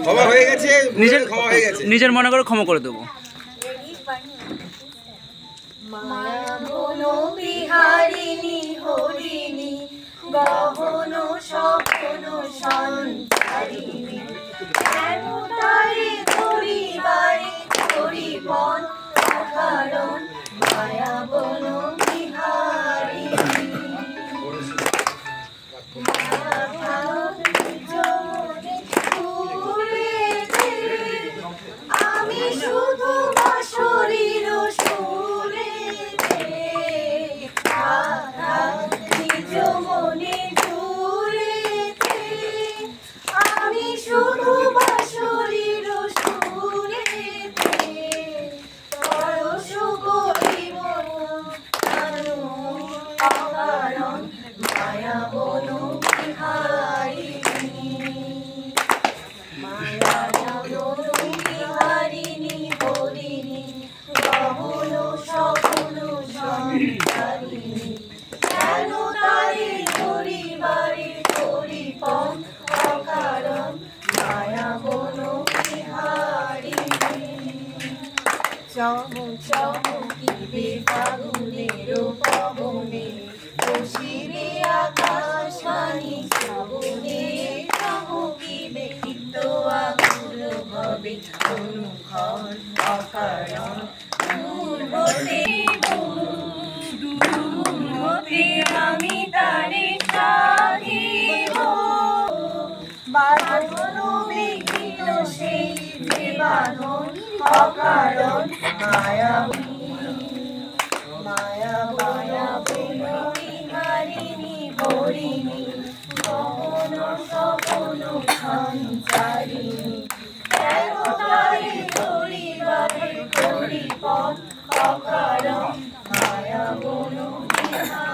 ক্ষমা হয়ে গেছে, নিজের মনে করে ক্ষমা করে দেবো। মায়া বনো বিহারিণী হরিণী গহন স্বপ্ন সঞ্চারিণী কেন তারে ধরিবারে ধরিবন অকারণ মায়া বনো বিহারিণী আমি শুধু শরীর নিজ মনে জুড়েতে আমি শুধু শরীর সুরেতে পরশ করিব অকারণ মায়া বনো বিহারিণী মায়া বনো বিহারিণী হরিণী গহন স্বপ্ন সঞ্চারিণী কেন তারে ধরিবারে ধরিপন অকারণ মায়া বনো বিহারিণী চমকিবে ফাগুনের পবনে বসিবে আকাশবাণী শ্রাবণে চমকিবে চিত্ত আকুল হবে অনুক্ষণ অকারণ দূর হতে আমি তারে সাধিব বাঁধন বিঘ্ন সেই যে বাঁধন অকারণ মায়া মায়া মায়া বিহারিণী হরিণী গহন স্বপ্ন সঞ্চারিণী কেন তারে ধরিবারে ধরিপন অকারণ মায়া বনো বিহারিণী।